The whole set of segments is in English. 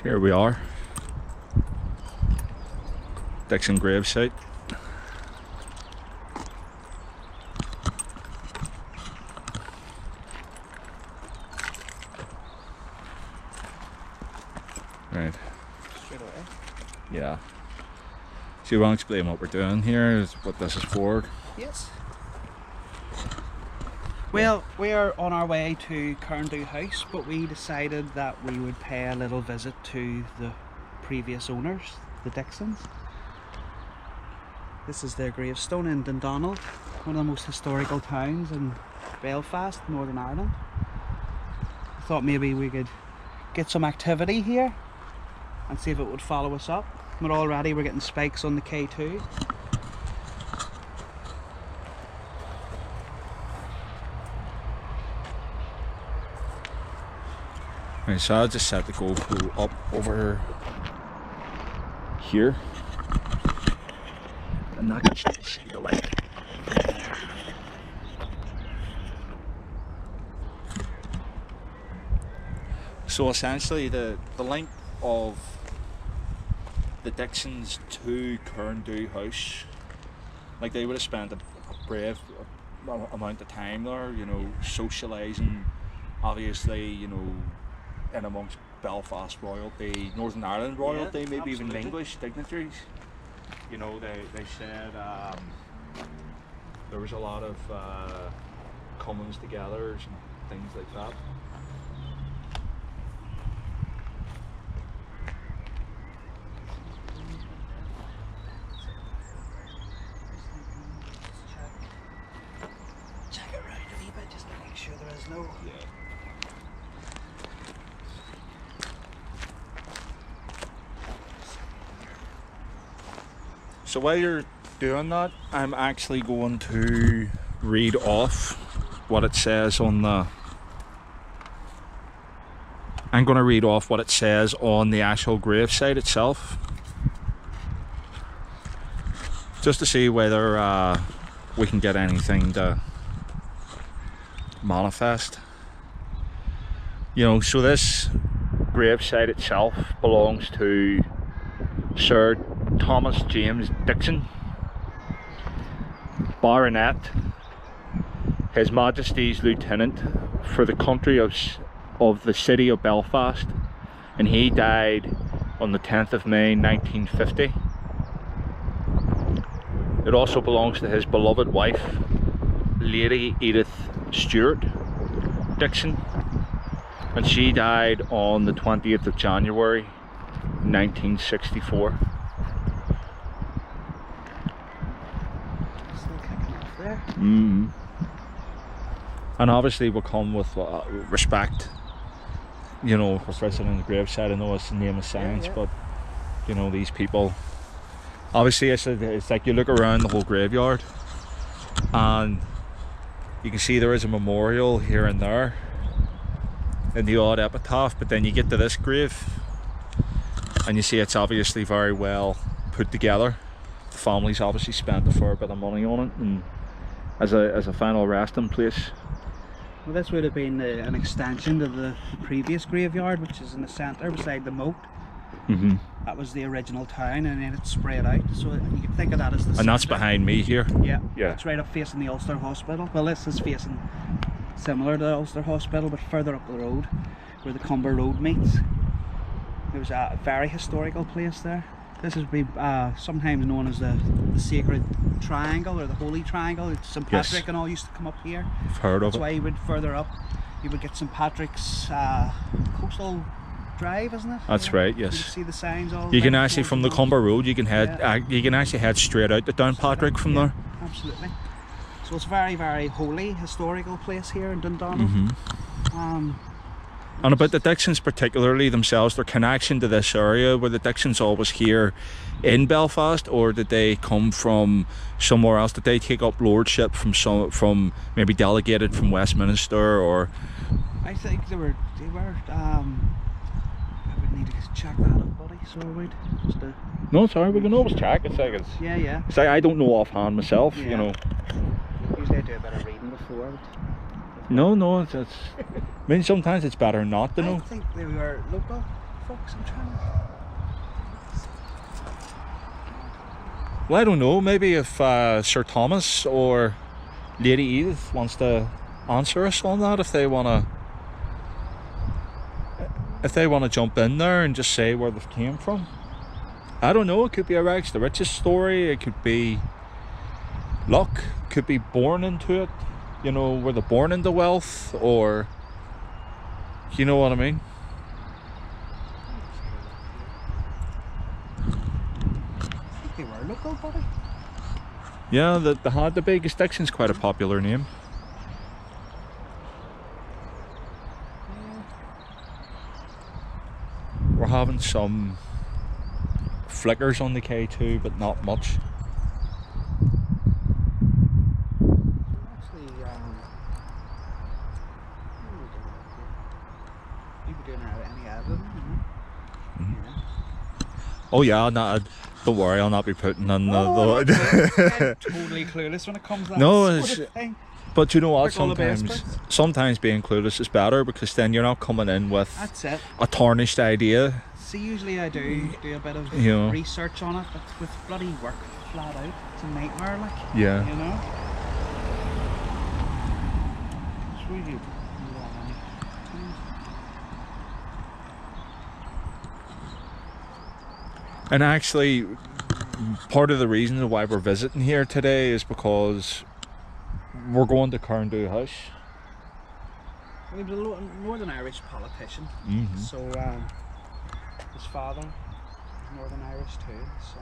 Here we are, Dixon gravesite. Right. Straight away. Yeah. So you want to explain what we're doing here, is what this is for? Yes. Well, we are on our way to Cairndhu House, but we decided that we would pay a little visit to the previous owners, the Dixons. This is their gravestone in Dundonald, one of the most historical towns in Belfast, Northern Ireland. I thought maybe we could get some activity here and see if it would follow us up. But already we're getting spikes on the K2. Right, so I'll just set the GoPro up over here. And I can still see the light. So essentially the length of the Dixons to Cairndhu House, like they would have spent a brave amount of time there, you know, socialising, obviously, you know, in amongst Belfast royalty, Northern Ireland royalty, maybe even English dignitaries. You know, they said there was a lot of comings togethers and things like that. Check it round a wee bit just to make sure there is no... Yeah. So while you're doing that, I'm actually going to read off what it says on the... I'm going to read off what it says on the actual gravesite itself, just to see whether we can get anything to manifest. You know, so this gravesite itself belongs to Sir Thomas James Dixon, Baronet, His Majesty's Lieutenant for the country of the city of Belfast, and he died on the 10th of May 1950. It also belongs to his beloved wife, Lady Edith Stewart Dixon, and she died on the 20th of January 1964. Still kicking off there. And obviously will come with respect, you know, for visiting the gravesite. I know it's the name of science, yeah. but you know, these people, obviously it's like you look around the whole graveyard and you can see there is a memorial here and there and the odd epitaph, but then you get to this grave and you see it's obviously very well put together. The family's obviously spent a fair bit of money on it, and as a final resting place. Well, this would have been an extension to the previous graveyard, which is in the centre beside the moat. That was the original town, and then it spread out. So you can think of that as the centre. And that's behind me here. Yeah, yeah. It's right up facing the Ulster Hospital. Well, this is facing similar to the Ulster Hospital, but further up the road, where the Cumber Road meets. There was a very historical place there. This has been sometimes known as the Sacred Triangle or the Holy Triangle. St Patrick and all used to come up here. I've heard of it. That's why you would further up, you would get St Patrick's coastal drive, isn't it? That's right. Yes. You see the signs all. You can actually from the Cumber Road, you can head. You can actually head straight out to Downpatrick from there. Absolutely. So it's a very, very holy, historical place here in Dundonald. And about the Dixons particularly themselves, their connection to this area, were the Dixons always here in Belfast, or did they come from somewhere else? Did they take up lordship from maybe delegated from Westminster, or? I think they were. I would need to check that out, buddy. So I would just to... No, sorry, we can always check. It's like yeah. It's like I don't know offhand myself, you know. Usually I do a bit of reading before. No, it's I mean, sometimes it's better not to know. I think they were local folks? I'm trying to... Well, I don't know. Maybe if Sir Thomas or Lady Edith wants to answer us on that, if they wanna jump in there and just say where they came from. I don't know. It could be a rags to riches story. It could be luck. It could be born into it. You know, were they born into wealth, or you know what I mean? They were local, buddy. Yeah, they had the biggest. Dixon's quite a popular name. We're having some flickers on the K2, but not much. Actually, you were doing any editing, you know? Yeah. Oh yeah, don't worry, I'll not be putting in I'm totally clueless when it comes to that No, sort it's- of thing. But you know what? Quick all the best Sometimes being clueless is better, because then you're not coming in with That's it. a tarnished idea. See, usually I do a bit of Yeah. research on it, but with bloody work flat out, it's a nightmare, like, Yeah. you know? It's really long. And actually, part of the reason why we're visiting here today is because we're going to Cairndhu House. He was a Northern Irish politician, Mm-hmm. so his father was Northern Irish too, so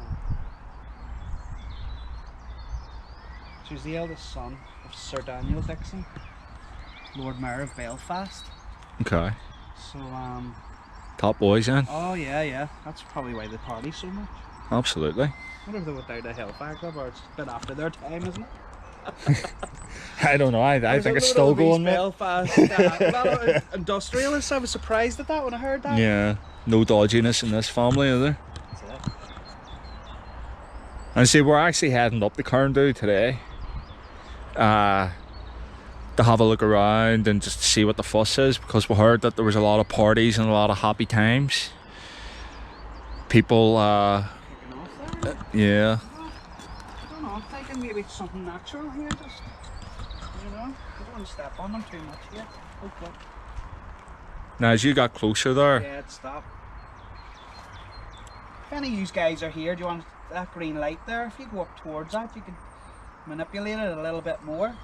he was the eldest son of Sir Daniel Dixon, Lord Mayor of Belfast. Okay. So Top boys, then. oh yeah, that's probably why they party so much. Absolutely. I wonder if they went down to Hellfire Club, or it's a bit after their time, isn't it? I don't know. I There's think a it's load still of these going, mate. Belfast, well, industrialists. I was surprised at that when I heard that. Yeah. No dodginess in this family, is there? That's it. And see, we're actually heading up to Cairndhu today. To have a look around and just see what the fuss is, because we heard that there was a lot of parties and a lot of happy times. People, Kicking off there. yeah. I don't know, I'm thinking maybe it's something natural here, just, you know, I don't want to step on them too much here. Okay. Now, as you got closer there, Yeah, it stopped. If any of you guys are here, do you want that green light there? If you go up towards that, you can manipulate it a little bit more.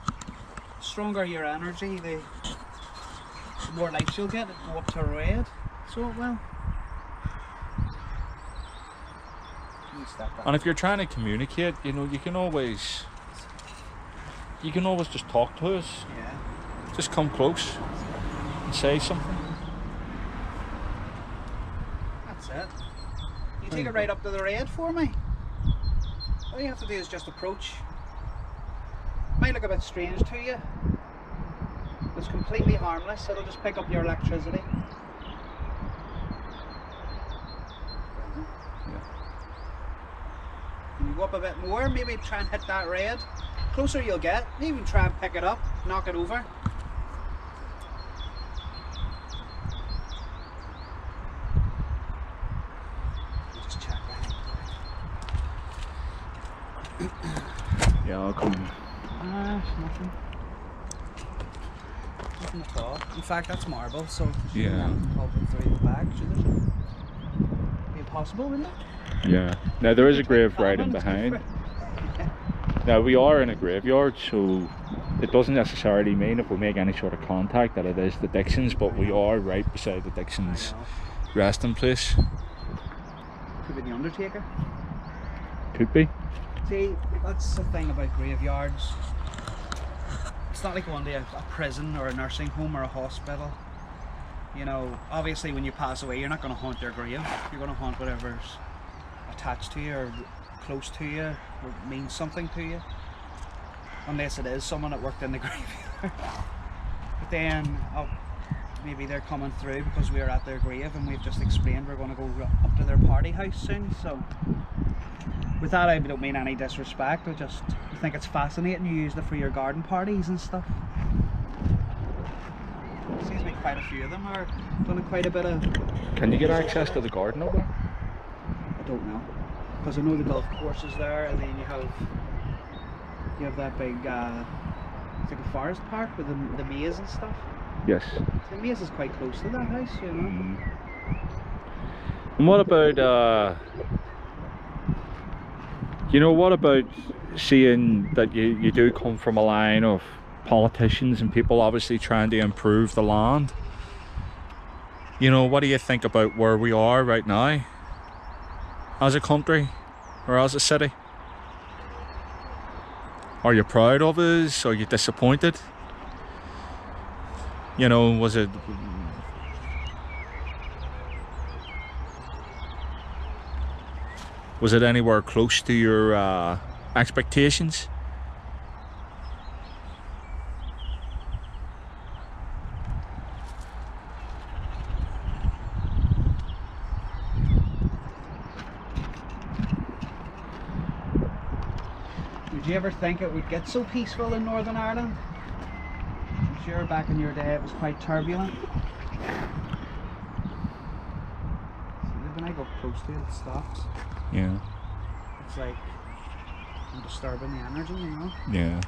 The stronger your energy, the more light you'll get. It'll go up to red, so it will. You step back. and if you're trying to communicate, you know, you can always just talk to us. Yeah. Just come close and say something. That's it. You take it right up to the red for me. All you have to do is just approach. Might look a bit strange to you. It's completely harmless. It'll just pick up your electricity. Can you go up a bit more? Maybe try and hit that red. Closer you'll get. Even try and pick it up, knock it over. Just check that. Yeah, I'll come. Nothing. Nothing at all. In fact, that's marble, so Yeah. Probably through the back, should it? Be impossible, wouldn't it? Yeah. Now there is a grave right in behind. Now we are in a graveyard, so it doesn't necessarily mean if we make any sort of contact that it is the Dixons, but we are right beside the Dixons resting place. Could be the Undertaker. Could be. See, that's the thing about graveyards. It's not like going to a prison or a nursing home or a hospital. You know, obviously when you pass away, you're not going to haunt their grave. You're going to haunt whatever's attached to you or close to you or means something to you. Unless it is someone that worked in the graveyard. But then, maybe they're coming through because we're at their grave and we've just explained we're going to go up to their party house soon. So, with that, I don't mean any disrespect. I think it's fascinating. You use it for your garden parties and stuff. Excuse me. quite a few of them are done quite a bit of. Can you get access to the garden over there? I don't know, because I know the golf course is there, and then you have that big it's like a forest park with the maze and stuff. Yes. The maze is quite close to that house, you know. And what about what about seeing that you do come from a line of politicians and people obviously trying to improve the land? You know, what do you think about where we are right now as a country or as a city? Are you proud of us? Are you disappointed? You know, was it anywhere close to your expectations? Did you ever think it would get so peaceful in Northern Ireland? I'm sure back in your day it was quite turbulent. See, when I go close to it, it stops. Yeah. It's like I'm disturbing the energy, you know? Yeah.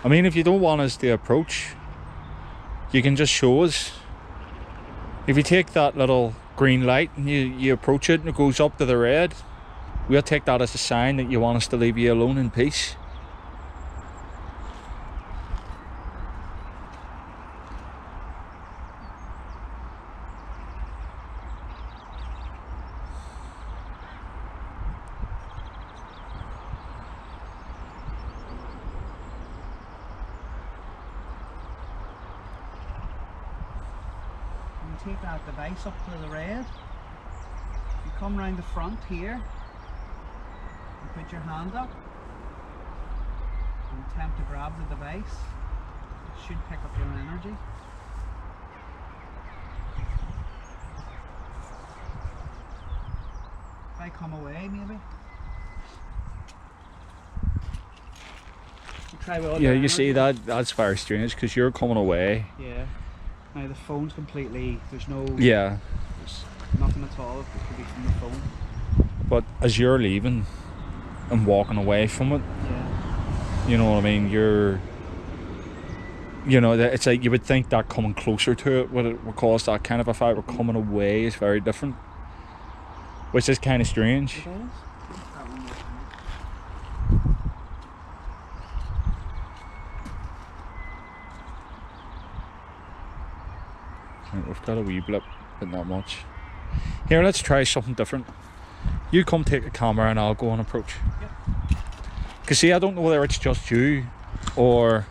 I mean, if you don't want us to approach, you can just show us. If you take that little green light and you approach it and it goes up to the red, we'll take that as a sign that you want us to leave you alone in peace. You take that device up to the red, you come round the front here, you put your hand up and attempt to grab the device. It should pick up your energy. If I come away, maybe. You try with all Yeah, your you see energy. that's very strange because you're coming away. Yeah. Now the phone's completely, there's no, Yeah. there's nothing at all. It could be from the phone. But as you're leaving and walking away from it, Yeah. you know what I mean, it's like you would think that coming closer to it would cause that kind of effect, but coming away is very different, which is kind of strange. It is. That one more time. Right, we've got a wee blip, but not much. Here, let's try something different. You come take the camera and I'll go and approach. Yep. Because see, I don't know whether it's just you or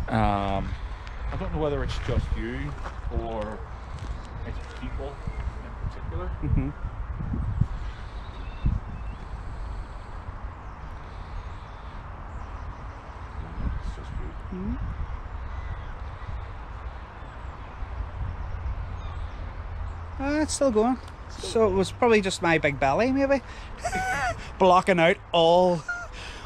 I don't know whether it's just you or it's people in particular. Mm-hmm. It's just you. Mm-hmm. It's still going. So it was probably just my big belly, maybe, blocking out all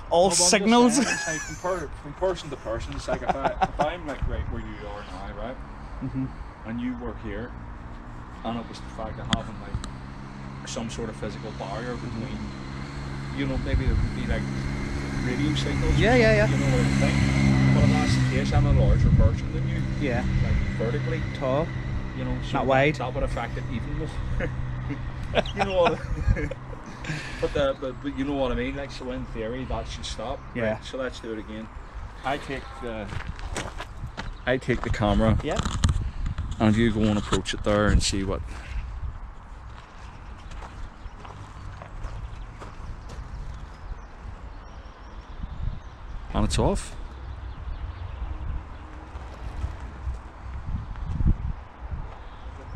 Well, I'm just signals. saying, it's like from person to person, it's like if I'm like right where you are now, right, Mm-hmm. and you were here, and it was the fact of having like some sort of physical barrier between, maybe there could be like radio signals. Yeah, yeah, yeah. You know what I think? But if that's the case, I'm a larger person than you, Yeah, like vertically, tall. so Not wide. That would affect it even more. You know what? But you know what I mean. Like, so in theory, that should stop. Yeah. Right? So let's do it again. I take the camera. Yeah. And you go and approach it there and see what. And it's off.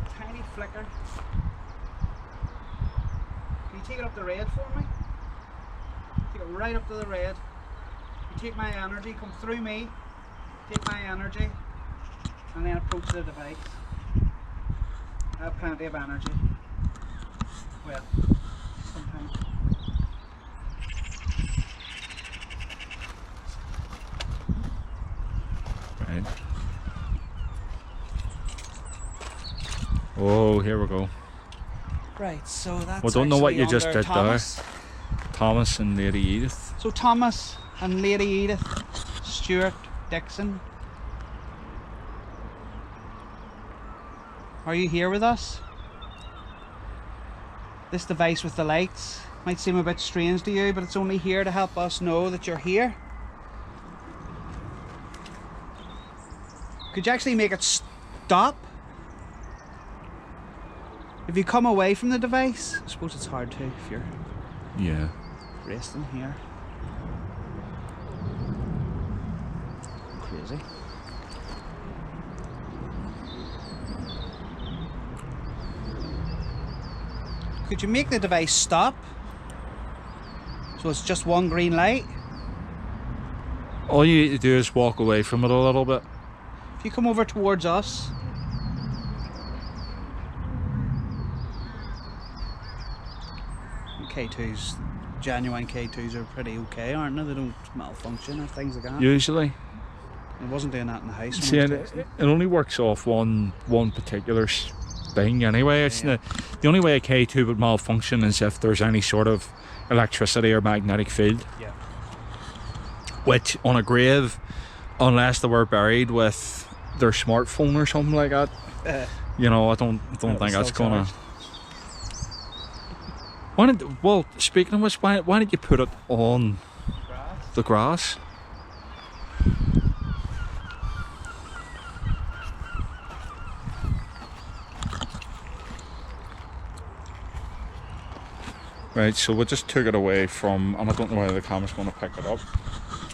A tiny flicker. Can you take it up the red for me? Take it right up to the red. You take my energy, come through me, take my energy, and then approach the device. I have plenty of energy. Well, sometimes. Right. Oh, here we go. Right, so that's. We don't know what actually you just under did Thomas. there. Thomas and Lady Edith. So Thomas and Lady Edith Stewart Dixon. Are you here with us? This device with the lights might seem a bit strange to you, but it's only here to help us know that you're here. Could you actually make it stop? If you come away from the device, I suppose it's hard to if you're Yeah. resting here. Crazy. Could you make the device stop? So it's just one green light. All you need to do is walk away from it a little bit. If you come over towards us. K2s, genuine K2s are pretty okay, aren't they? They don't malfunction or things like that. Usually. It wasn't doing that in the house. See, it only works off one particular thing anyway. It's the only way a K2 would malfunction is if there's any sort of electricity or magnetic field. Yeah. Which on a grave, unless they were buried with their smartphone or something like that, you know, I don't think that's gonna. Well, speaking of which, why did you put it on the grass? Right, so we just took it away from, and I don't know whether the camera's going to pick it up,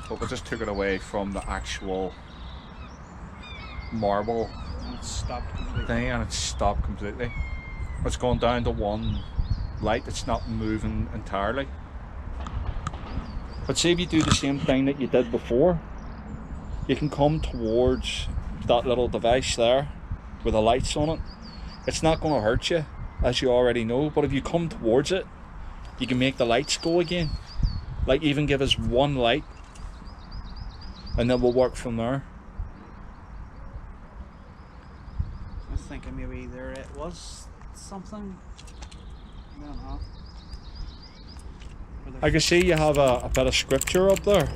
but we just took it away from the actual marble And it stopped completely. thing, and it's stopped completely. It's gone down to one light, it's not moving entirely. But see, if you do the same thing that you did before, you can come towards that little device there with the lights on it. It's not going to hurt you, as you already know, but if you come towards it, you can make the lights go again. Like, even give us one light, and then we'll work from there. I was thinking maybe there it was something. I don't know. I can see you have a bit of scripture up there.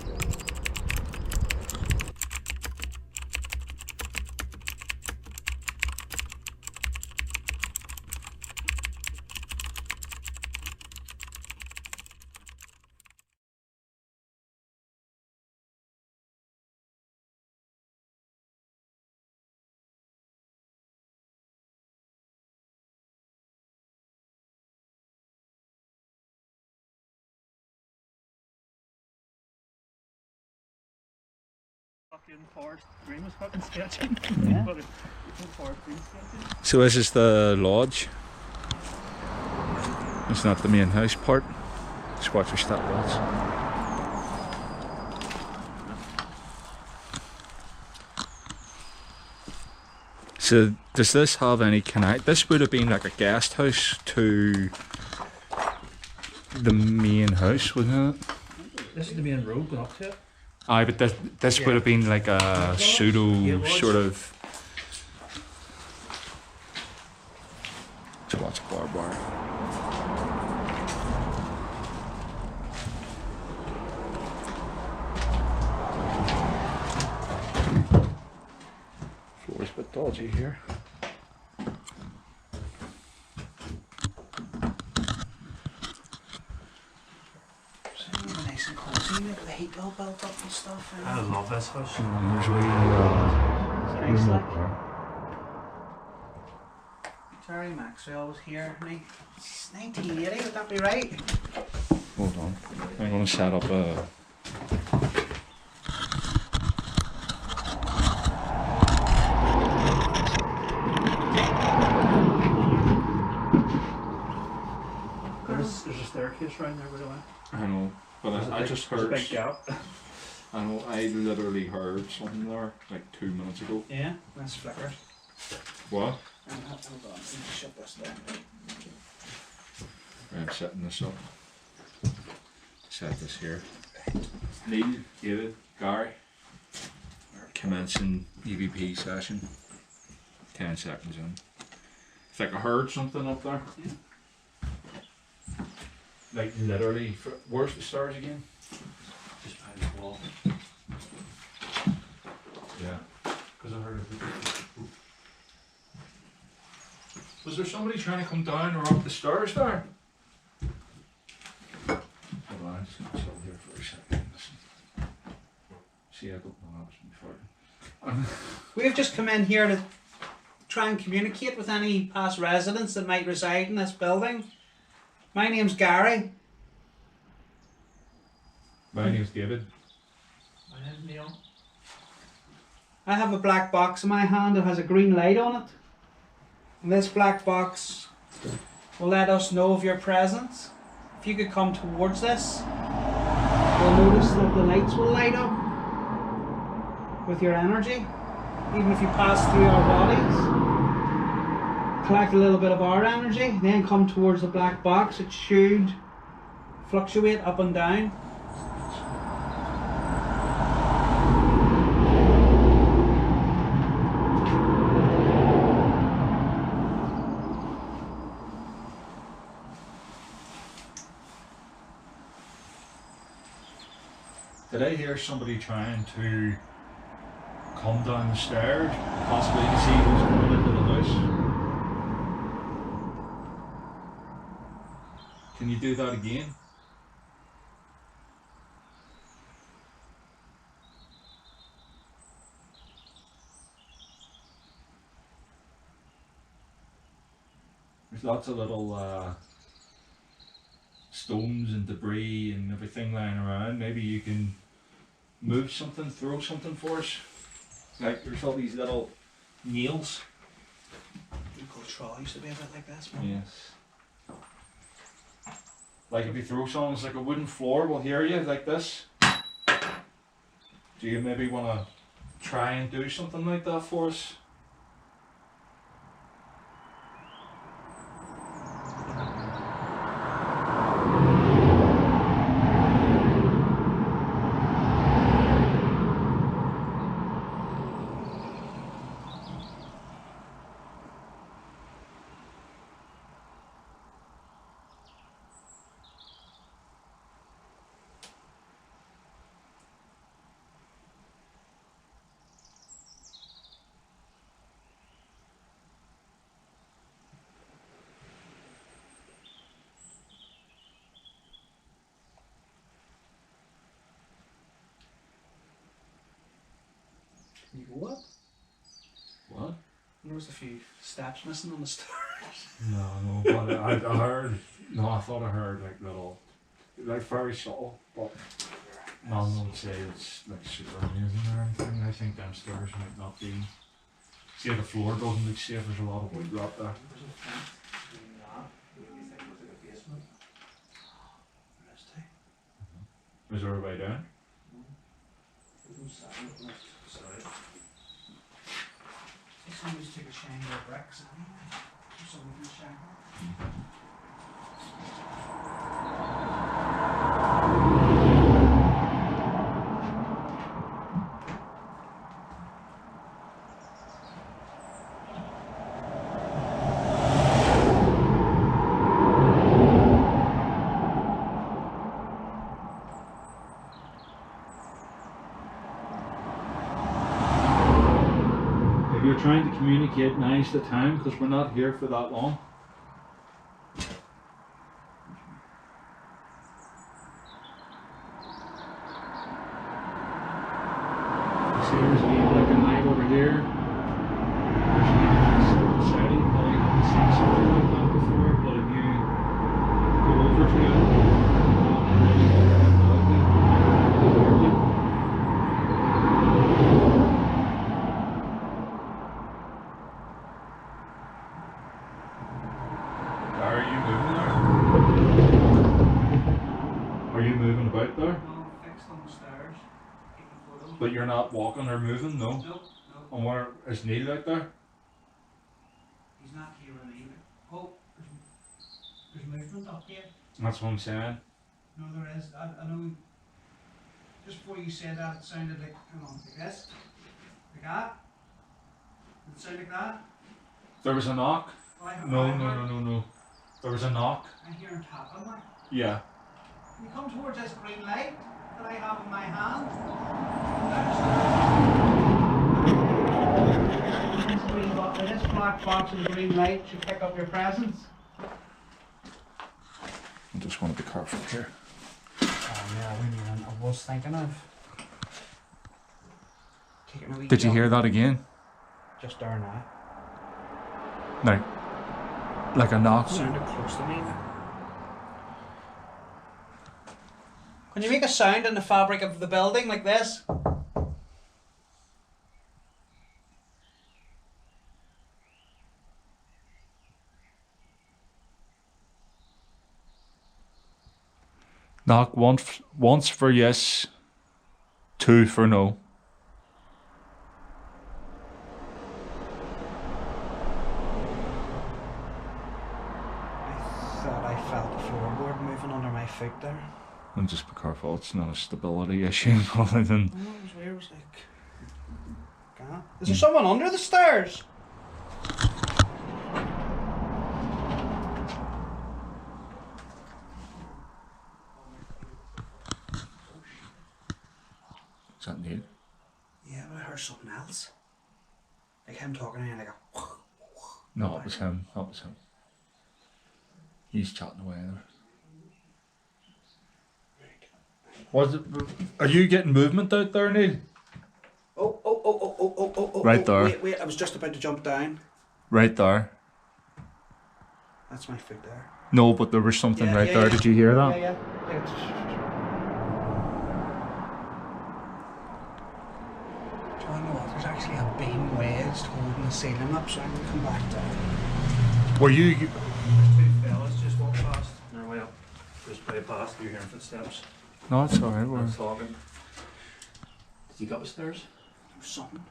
Yeah. So this is the lodge. It's not the main house part. Just watch your step was. So does this have any connect? This would have been like a guest house to the main house, wouldn't it? This is the main road going up to it. Aye, but this would have been like a pseudo sort of. So what's barbed wire? Floor's a bit dodgy here. Nice and cozy with the heat all built up and stuff. I love this house. There's a It's nice, like. Terry Maxwell was here, and it's 1980, would that be right? Hold on. I'm going to set up a. There's a staircase round there, by the way. I know, but I just There's a heard. big gap. I know, I literally heard something there like 2 minutes ago. Yeah, that's flickered. What? Hold on, let me shut this down. I'm setting this up. Set this here. Neil, David, Gary. Commencing EVP session. 10 seconds in. If like I heard something up there. Yeah. Like literally, where's the stairs again? Just behind the wall. Yeah. Because I heard it. Was there somebody trying to come down or up the stairs there? Hold on, I'm just gonna chill here for a second. Listen. See, I got no option before. We've just come in here to try and communicate with any past residents that might reside in this building. My name's Gary. My name's David. My name's Neil. I have a black box in my hand that has a green light on it. And this black box will let us know of your presence. If you could come towards this, you'll notice that the lights will light up with your energy. Even if you pass through our bodies. Collect a little bit of our energy, then come towards the black box. It should fluctuate up and down. Did I hear somebody trying to come down the stairs, possibly to see who's coming into the house? Can you do that again? There's lots of little stones and debris and everything lying around. Maybe you can move something, throw something for us. Like there's all these little nails. Control used to be a bit like this. Yes. Like if you throw something, it's like a wooden floor will hear you like this. Do you maybe want to try and do something like that for us? You go up. What? There was a few steps missing on the stairs. No, but I heard. No, I thought I heard like little, like very subtle, but none would say it's like super amazing or anything. I think them stairs might not be. See, the floor doesn't look safe. There's a lot of wood rot there. There's a fence between that. What do you think was like a basement? There is too. Is there a way down? There's no sound on this side. So somebody's took a shine of bricks. Or somebody's shine. If you're trying to communicate, now's the time because we're not here for that long. See, there's like a light over here. There's Saudi, you probably haven't seen something like that before, but if you go over to it, Are you moving there? Are you moving about there? No, fixed on the stairs. Taking photos. But you're not walking or moving, no? Nope, nope. And where is Neil out there? He's not here with me either. Oh, there's movement up here. That's what I'm saying. No, there is. I know. Just before you said that, it sounded like, hang on, like this. Like that. Did it sound like that? There was a knock. No. There was a knock. I hear him tapping like. Yeah. You come towards this green light that I have in my hand. This black box with the green light should pick up your presence. I just want to be careful here. Oh yeah, I was thinking of taking a wee Did you jump. hear that again? Just there now. No. Like a knock? Sounded close to me. Can you make a sound in the fabric of the building like this? Knock once for yes, 2 for no. I thought I felt the floorboard moving under my feet there. And just be careful, it's not a stability issue other than... Oh, it was weird. It was like, God. Is there someone under the stairs? Is that Neil? Yeah, but I heard something else. Like him talking to me like a. No, it was him. That was him. He's chatting away there. Was it? Are you getting movement out there, Neil? Oh. Right there. Wait, I was just about to jump down. Right there. That's my foot there. No, but there was something Yeah, right yeah, there. yeah. Did you hear that? Yeah. Do you know what? There's actually a beam wedged holding the ceiling up, so I'm going to come back down. Were you... There's two fellas just walked past. On their way up. Just way past. You're hearing footsteps. No, it's alright. I We're... was talking. Did you go upstairs? There's something.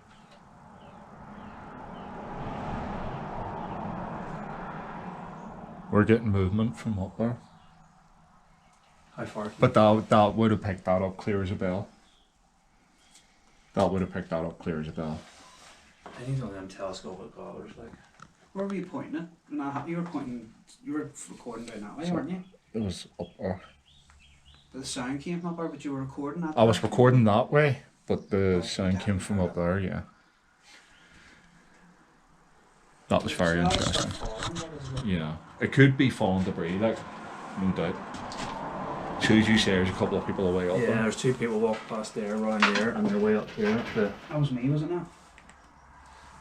We're getting movement from up there. How far? But that would have picked that up clear as a bell. That would have picked that up clear as a bell. I think it's one of them telescopic goggles, like. Where were you pointing it? No, you were pointing. You were recording down that way, So- weren't you? It was up there. The sound came from up there, but you were recording that. I was way? recording that way, but the Oh, sound yeah. came from up there, yeah. That was very So that was interesting. falling, what is it? Yeah. It could be falling debris, like, no doubt. As soon as you say there's a couple of people away up Yeah, there. there's two people walk past there, around there, and they're way up here. That was me, was it not?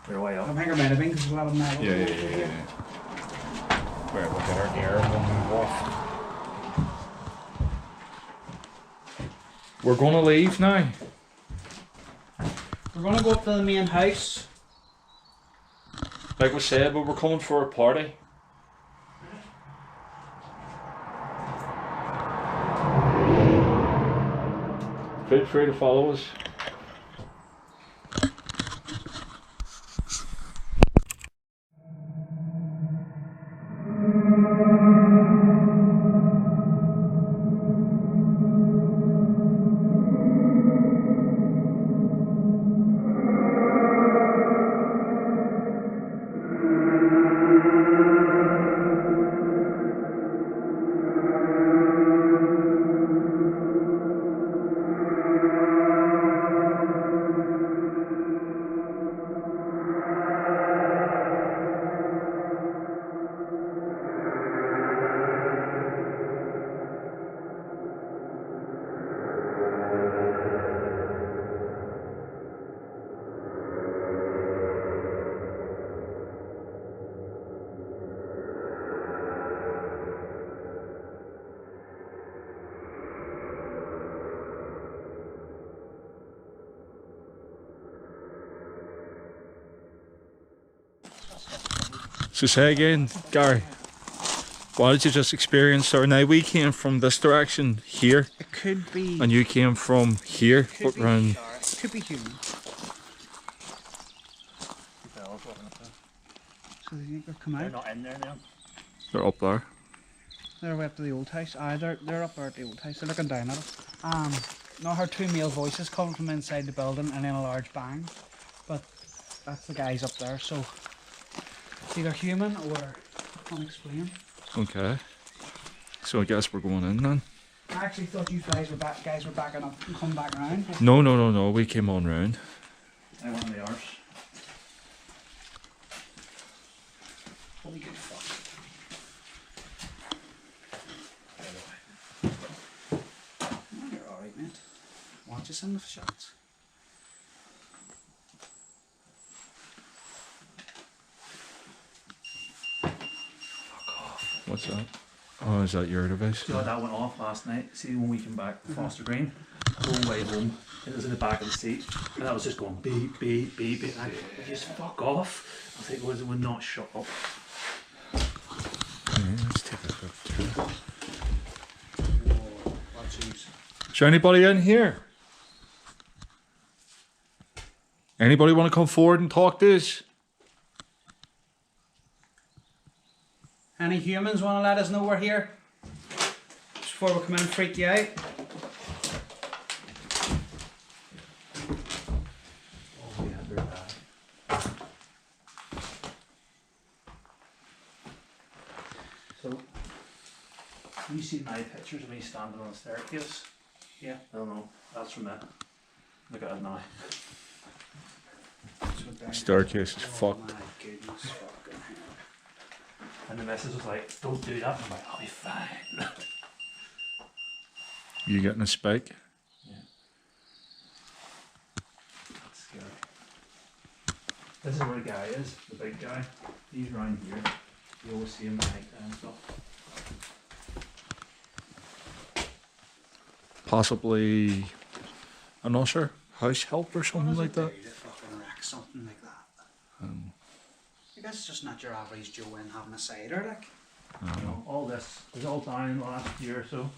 They're way I up. think it might have been because there's a lot of metal. Yeah. Right, we'll get our gear and we'll move off. We're gonna leave now. We're gonna go up to the main house. Like we said, but we're coming for a party. Feel free to follow us. So say again, Gary, what did you just experience there? Now we came from this direction here, It could be. and you came from here, Could but be, round. could be human. So they think they've come They're out. not in there now. They're up there. They're way up to the old house. They're up there at the old house. They're looking down at us. Now I heard two male voices coming from inside the building and then a large bang. But that's the guys up there. So either human or unexplained. Okay. So I guess we're going in then. I actually thought you guys were backing up and coming back around. No. We came on round. I want the arse. Holy good fuck. You're alright, mate. Want you some of the shots? What's that? Oh, is that your device? See how that went off last night? See when we came back from Foster Green? The whole way home, it was in the back of the seat, and that was just going beep, beep, beep, beep. And I just fuck off. I think it would not shut up. Yeah, let's take a look through. Oh, jeez. Is there anybody in here? Anybody want to come forward and talk to us? Any humans want to let us know we're here? Just before we come in and freak you out? Oh, yeah, they're bad. So, you see my pictures of me standing on the staircase? Yeah. I don't know. That's from it. Look at it now. Staircase is fucked. Oh my goodness, fucking hell. And the missus was like, don't do that. And I'm like, I'll be fine. You getting a spike? Yeah. That's scary. This is where the guy is, the big guy. He's around here. You always see him at night and stuff. Possibly an usher, house help or something like that. To fucking wreck something like that. I guess it's just not your average Joe in having a cider, like. I don't know. No, all this is all down in the last year or so.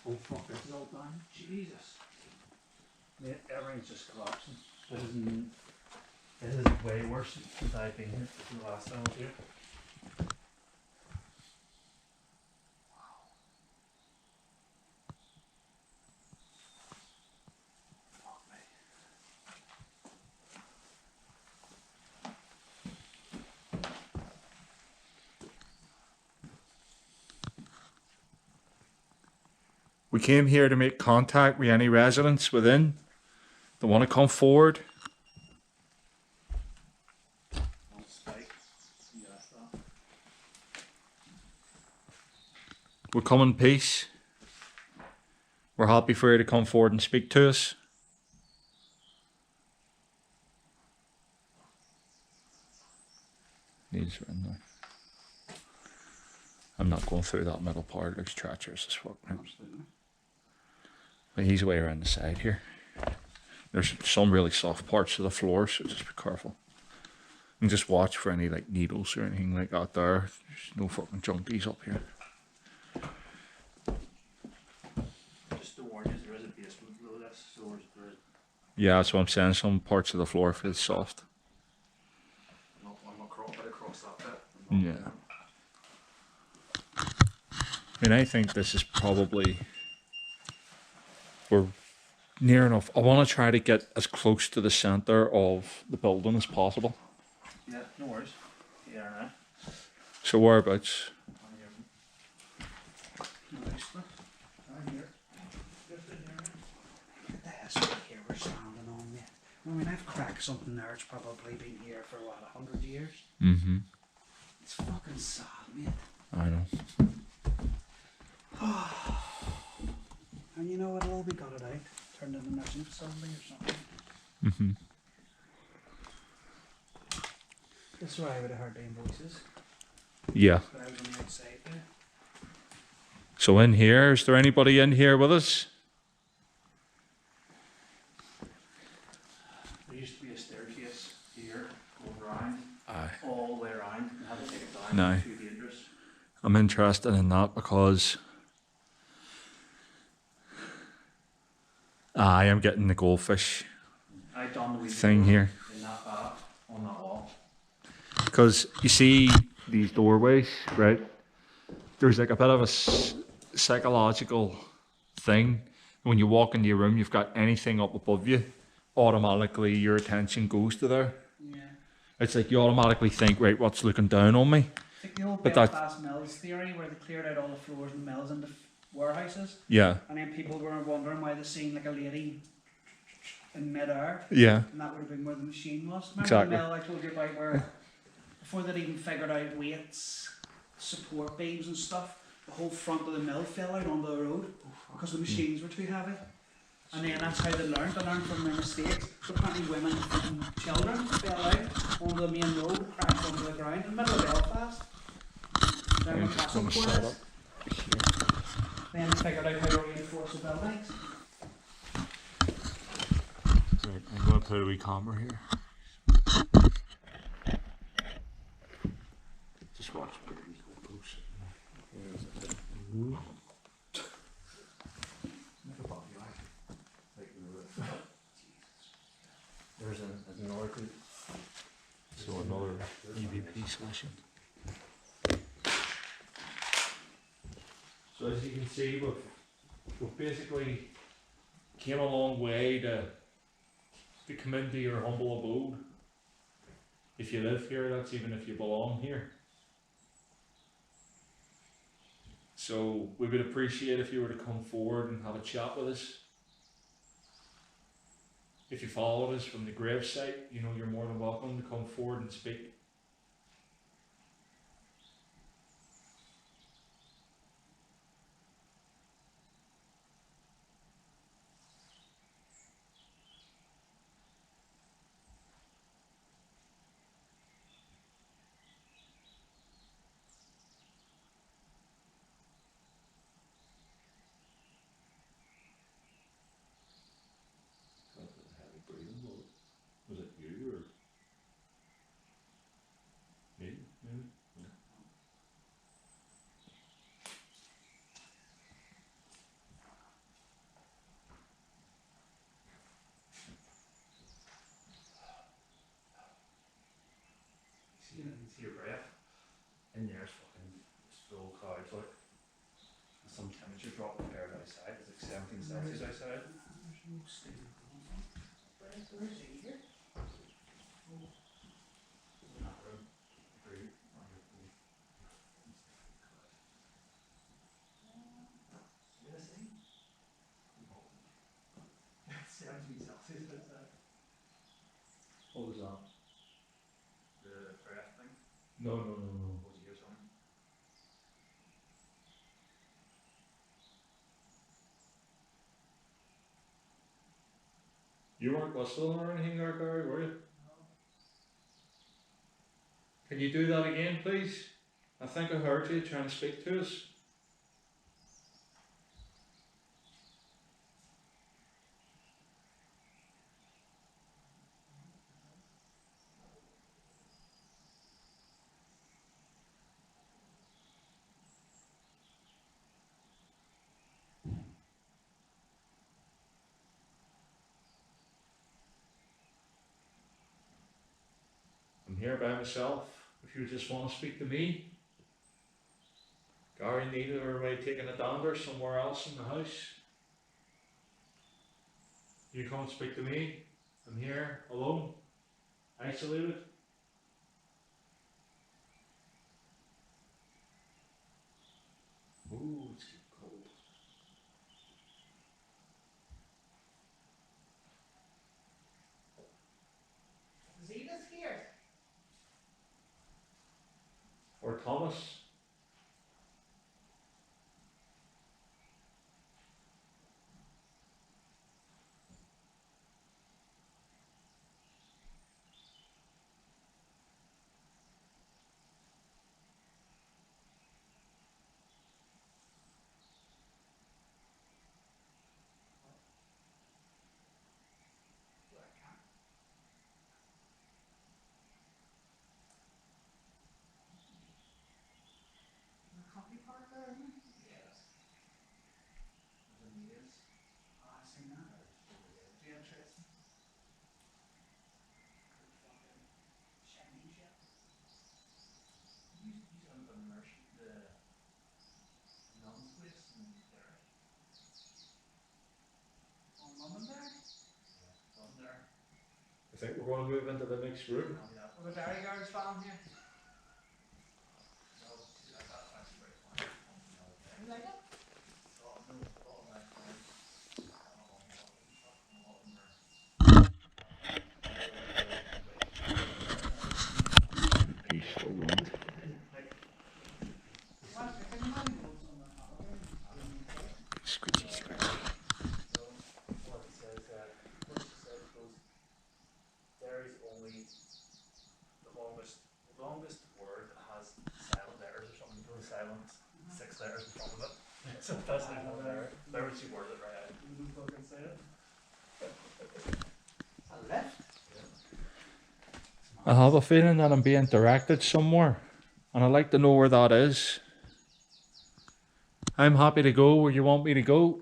Oh fuck, this is all down. Jesus. Yeah, everything's just collapsing. This is way worse since I've been here. This is the last time I was here. Fuck me. We came here to make contact with any residents within that want to come forward. Don't spike. Yes, that. We'll come in peace. We're happy for you to come forward and speak to us. Needs in there. I'm not going through that middle part. It looks treacherous as fuck. Absolutely. But he's way around the side here. There's some really soft parts of the floor, so just be careful. And just watch for any like needles or anything like that there. There's no fucking junkies up here. Just to warn you, there is a basement below this, so there is. Yeah, that's what I'm saying. Some parts of the floor feel soft. I'm not crawling across that bit. Yeah. And I think this is probably, we're near enough. I want to try to get as close to the centre of the building as possible. Yeah, no worries. Yeah, now. So whereabouts? Nice stuff. Right here. Look at the history here we're standing on, mate. I mean, I've cracked something there. It's probably been here for what, 100 years? Mm-hmm. It's fucking sad, mate. I know. And you know, it'll all be gutted out, turned into a nursing facility or something. Mm-hmm. This is where I would have heard them voices, Yeah. but I was on the outside there. So in here, is there anybody in here with us? There used to be a staircase here, going around, Aye. all the way around, and had to take it down. No. It's too dangerous. I'm interested in that because I am getting the goldfish I done the wee thing door here. in that bath, on that wall. Because you see these doorways, right? There's like a bit of a psychological thing. when you walk into your room, you've got anything up above you, automatically your attention goes to there. Yeah. It's like you automatically think, right, what's looking down on me? It's like the old But that- Belfast Mills theory where they cleared out all the floors and mills into warehouses. Yeah, And then people were wondering why they seen like a lady in mid-air. yeah, And that would have been where the machine was. Remember Exactly. the mill I told you about where before they'd even figured out weights, support beams and stuff, the whole front of the mill fell out onto the road because the machines were too heavy. And then that's how they learned. They learned from their mistakes. So apparently women and children fell out onto the main road, crashed onto the ground in the middle of Belfast. Then I'm just gonna set up here. Then figured out how to reinforce the buildings. Right, I'm going to put a wee camera here. Just watch where we go close. There's another group. So another EVP session. So as you can see, we've basically came a long way to come into your humble abode. If you live here, that's even if you belong here. So we would appreciate if you were to come forward and have a chat with us. If you followed us from the gravesite, you know you're more than welcome to come forward and speak. Heavy breathing, was it you or me? Maybe? Yeah. You can see your breath. In there's fucking full clouds like. Some temperature drop compared to outside. It's like 17 Celsius outside. In that room. Breathe. On your feet. You gonna see? 17 Celsius outside. What was that? The breath thing. No. What was you hear something? You weren't whistling or anything there, Gary, were you? Can you do that again, please? I think I heard you trying to speak to us. I'm here by myself. If you just want to speak to me. Gary, neither are we taking a dander somewhere else in the house. You come and speak to me. I'm here alone, isolated. Ooh, it's getting cold. Zeta's here. Or Thomas. think we're going to move into the next room. We've a dairy guards fan here. You like it? He's so rude. Scritchy, scritchy. What it says, what she says goes, there is only the longest word that has silent letters or something, you know, silent 6 letters in front of it. So that's not one there. There was she worded it right out. You don't fucking say it. A lift? I have a feeling that I'm being directed somewhere, and I'd like to know where that is. I'm happy to go where you want me to go.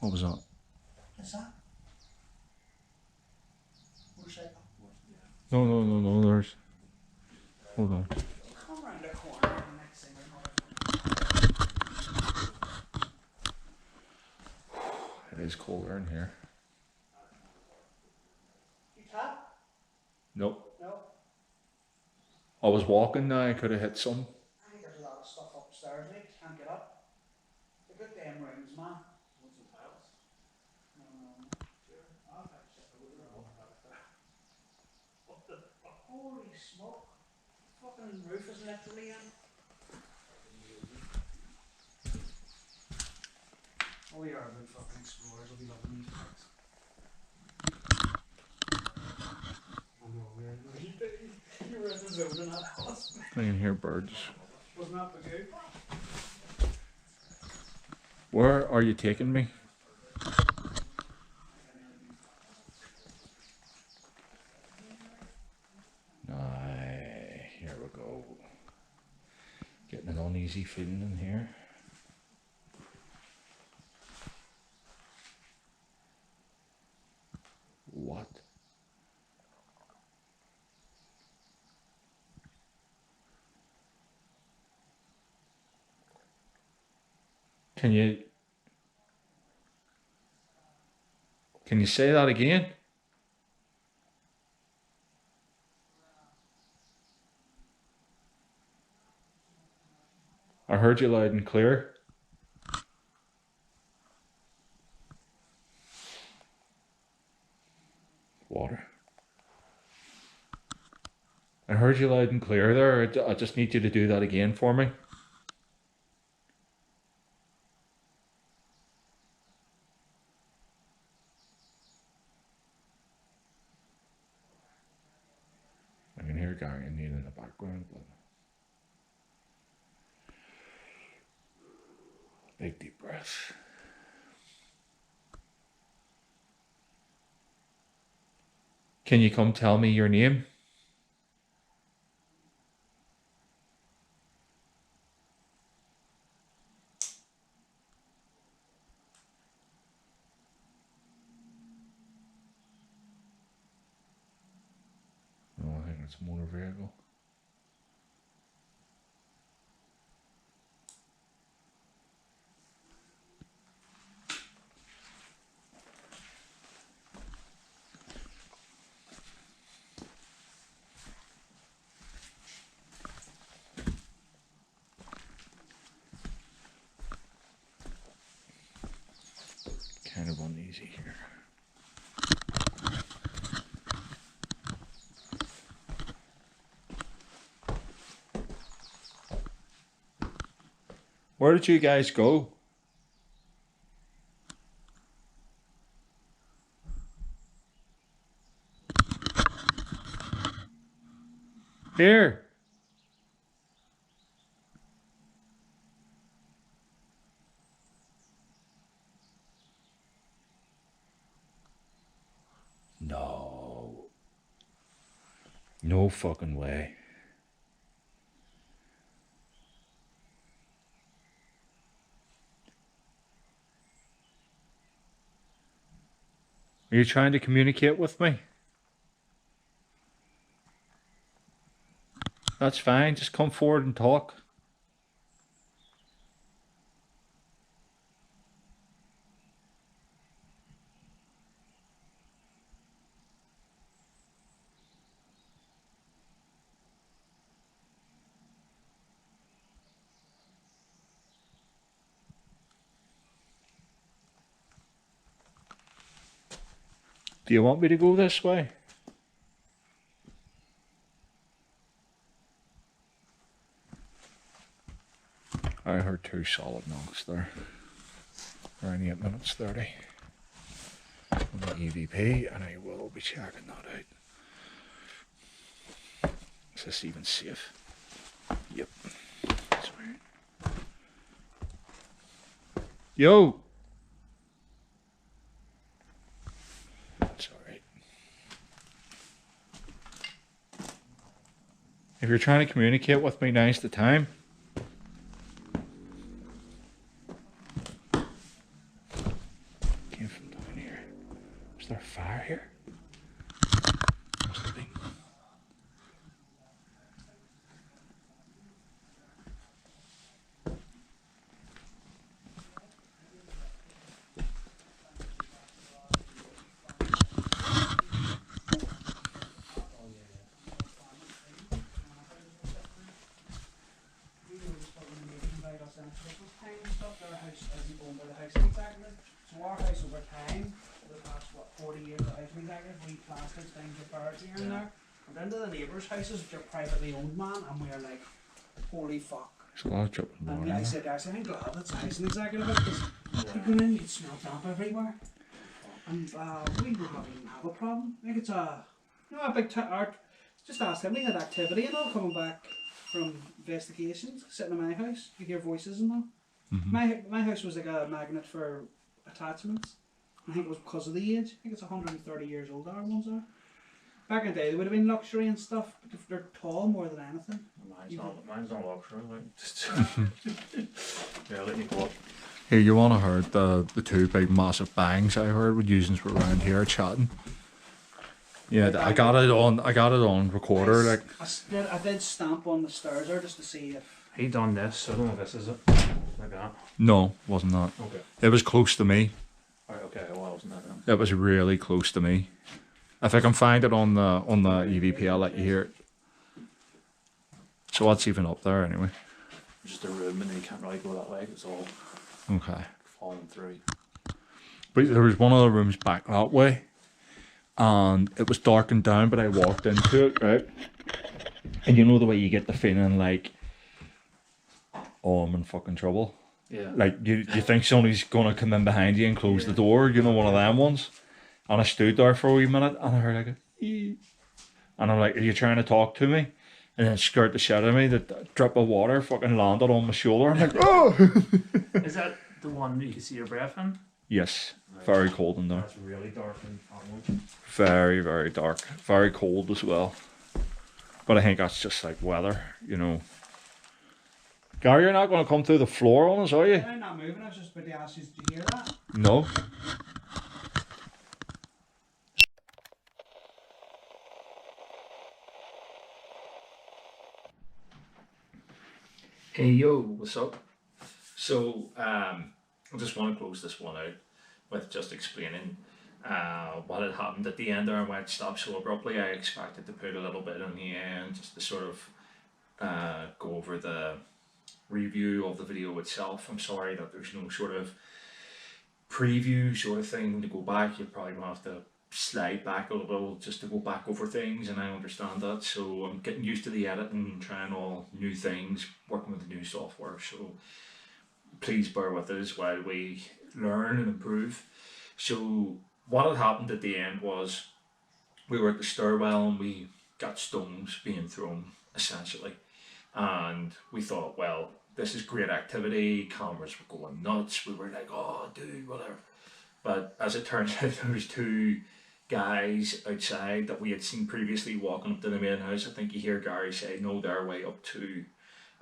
What was that? What's that? Motorcycle. No, no, no, no, there's... Hold on. Come round the corner and the next thing we're It is colder in here. You tap? Nope. No. I was walking now, I could have hit some. I think there's a lot of stuff upstairs, mate. Can't get up. The good damn rooms, man. Want some tiles? No, no, no. Sure. I'll have to check over there. What the fuck? Holy smoke. Fucking roof is literally in. Oh, we are good fucking explorers. We'll be loving these parts. I know, man. You were in the zone in that house. I can hear birds. Wasn't that the good? Where are you taking me? Here we go. Getting an uneasy feeling in here. What? Can you say that again? I heard you loud and clear. Water. I heard you loud and clear there. I just need you to do that again for me. I can hear Gary and Neil in the background, but big deep breath. Can you come tell me your name? No, I think it's a motor vehicle. Kind of uneasy here. Where did you guys go? Here. No. No fucking way. Are you trying to communicate with me? That's fine, just come forward and talk. Do you want me to go this way? I heard 2 solid knocks there. Around 8 minutes 30. On the EVP, and I will be checking that out. Is this even safe? Yep. Sweet. Yo! It's alright. If you're trying to communicate with me, now's the time. Came from down here. Is there a fire here? Must have been. So our house over time, for the past 40 years, the house executive, we plastered things with birds here and there. And into the neighbours' houses, which are privately owned, man, and we're like, holy fuck. There's a lot of dripping water. And I said, I'm glad that's a housing executive because you go in, you'd smell damp everywhere. And we would not even have a problem. Like it's a, you know, a big art. Just ask him, we had activity and all coming back from investigations, sitting in my house, you hear voices and all. My house was like a magnet for attachments. I think it was because of the age. I think it's 130 years old, our ones are. Back in the day, they would have been luxury and stuff, but they're tall more than anything. Mine's not luxury, like, just yeah, let me go up. Here, you wanna heard the 2 big massive bangs I heard with usings were around here chatting. Yeah, I got it on recorder. Like I did stamp on the stairs there just to see if. He done this, so I don't know if this is it. Like that. no, wasn't that. Okay. It was close to me. Alright, okay, well, I wasn't that then. It was really close to me. If I can find it on the EVP, I'll let you hear it. So what's even up there anyway? Just a room, and you can't really go that way. It's all Okay. falling through. But there was one of the rooms back that way, and it was darkened down, but I walked into it, right? And you know the way you get the feeling like, oh, I'm in fucking trouble. Yeah. Like you think somebody's gonna come in behind you and close the door, you know, one of them ones. And I stood there for a wee minute and I heard like a ee. And I'm like, are you trying to talk to me? And then it scared the shit out of me. The drip of water fucking landed on my shoulder. I'm like, oh! Is that the one you can see your breath in? Yes, very cold in there. That's really dark and onward. Very, very dark. Very cold as well. But I think that's just like weather, you know. Gary, you're not going to come through the floor on us, are you? I'm not moving, I was just about to ask you, did you hear that? No. Hey yo, what's up? So, I just want to close this one out with just explaining what had happened at the end there and why it stopped so abruptly. I expected to put a little bit in the end just to sort of go over the review of the video itself. I'm sorry that there's no sort of preview sort of thing to go back. You're probably going to have to slide back a little just to go back over things, and I understand that. So I'm getting used to the editing, trying all new things, working with the new software. So please bear with us while we learn and improve. So what had happened at the end was we were at the stairwell and we got stones being thrown essentially, and we thought, well, this is great activity, cameras were going nuts, we were like, oh dude, whatever. But as it turns out, there was 2 guys outside that we had seen previously walking up to the main house. I think you hear Gary say, no, they're way up to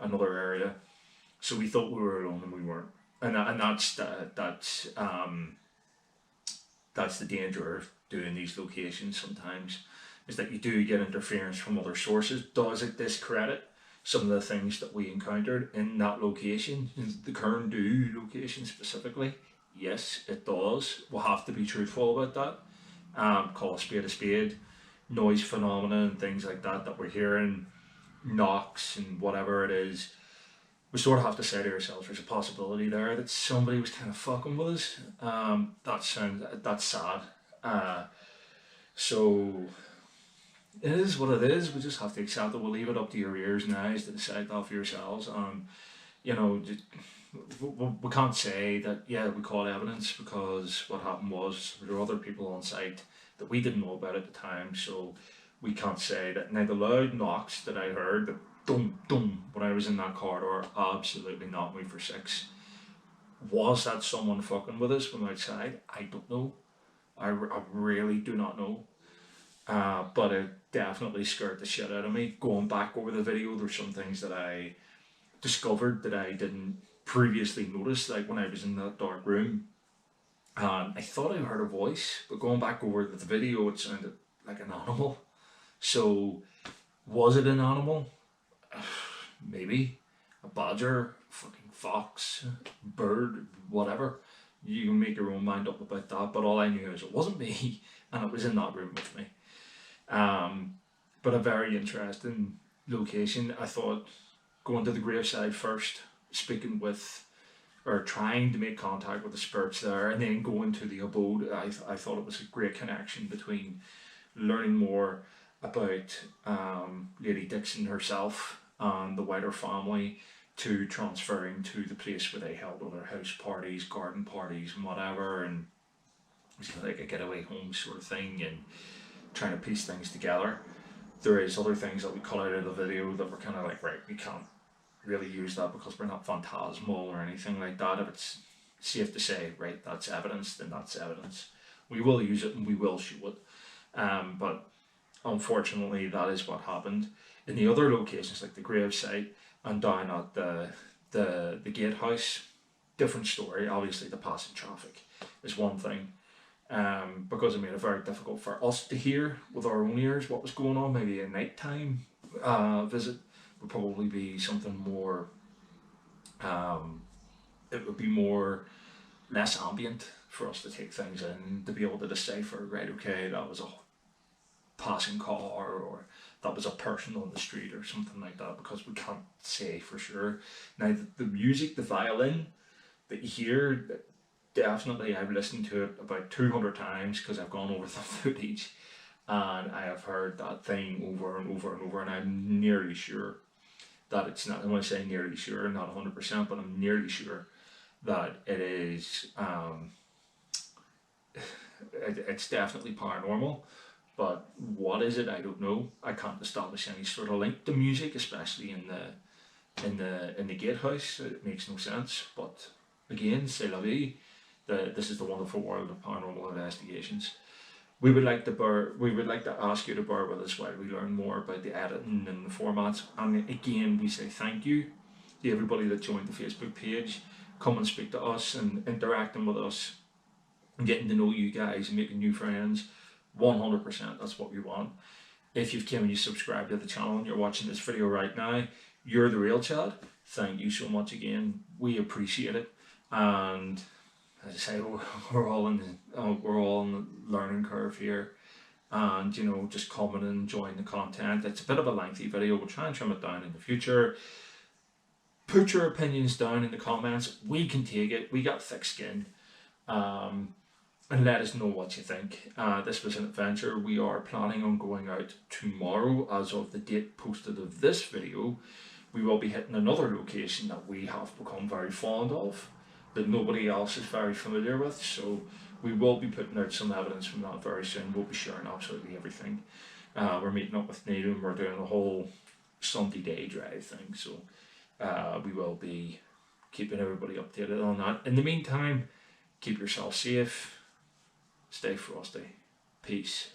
another area. So we thought we were alone and we weren't. And that's the danger of doing these locations sometimes, is that you do get interference from other sources. Does it discredit some of the things that we encountered in that location, in the Cairndhu location specifically? Yes, it does. We'll have to be truthful about that. Call a spade, noise phenomena and things like that that we're hearing, knocks and whatever it is. We sort of have to say to ourselves, there's a possibility there that somebody was kind of fucking with us. That's sad. So it is what it is. We just have to accept it. We'll leave it up to your ears and eyes to decide that for yourselves. You know, we can't say that, yeah, we caught evidence, because what happened was there were other people on site that we didn't know about at the time. So we can't say that. Now, the loud knocks that I heard, the dum dum, when I was in that corridor, absolutely knocked me for six. Was that someone fucking with us from outside? I don't know. I really do not know. But it definitely scared the shit out of me. Going back over the video, there's some things that I discovered that I didn't previously notice, like when I was in that dark room. I thought I heard a voice, but going back over the video, it sounded like an animal. So, was it an animal? Maybe. A badger, fucking fox, bird, whatever. You can make your own mind up about that, but all I knew is it wasn't me, and it was in that room with me. But a very interesting location. I thought going to the graveside first, speaking with, or trying to make contact with the spirits there, and then going to the abode, I thought it was a great connection between learning more about Lady Dixon herself and the wider family, to transferring to the place where they held other house parties, garden parties and whatever, and it was kind of like a getaway home sort of thing, and trying to piece things together. There is other things that we cut out of the video that were kind of like, right, we can't really use that because we're not phantasmal or anything like that. If it's safe to say, right, that's evidence, then that's evidence. We will use it and we will show it. But unfortunately, that is what happened. In the other locations, like the gravesite and down at the gatehouse, different story. Obviously, the passing traffic is one thing. Because it made it very difficult for us to hear with our own ears what was going on. Maybe a nighttime visit would probably be something more, it would be more, less ambient for us to take things in, to be able to decipher, right, okay, that was a passing car, or that was a person on the street or something like that, because we can't say for sure. Now, the music, the violin that you hear, definitely I've listened to it about 200 times because I've gone over the footage, and I have heard that thing over and over and over, and I'm nearly sure that it's not, I want to say nearly sure, not 100%, but I'm nearly sure that it is, it's definitely paranormal. But what is it? I don't know. I can't establish any sort of link to music, especially in the gatehouse. It makes no sense. But again, c'est la vie. This is the wonderful world of paranormal investigations. We would like to ask you to bear with us while we learn more about the editing and the formats. And again, we say thank you to everybody that joined the Facebook page. Come and speak to us and interacting with us and getting to know you guys and making new friends. 100%, that's what we want. If you've came and you subscribed to the channel and you're watching this video right now, you're the real Chad. Thank you so much again. We appreciate it. And as I say, we're all in the learning curve here, and you know, just coming and enjoying the content. It's a bit of a lengthy video. We'll try and trim it down in the future. Put your opinions down in the comments. We can take it. We got thick skin. And let us know what you think. This was an adventure. We are planning on going out tomorrow. As of the date posted of this video, we will be hitting another location that we have become very fond of, that nobody else is very familiar with. So we will be putting out some evidence from that very soon. We'll be sharing absolutely everything. We're meeting up with Neil and we're doing a whole Sunday day drive thing. So we will be keeping everybody updated on that. In the meantime, keep yourself safe. Stay frosty. Peace.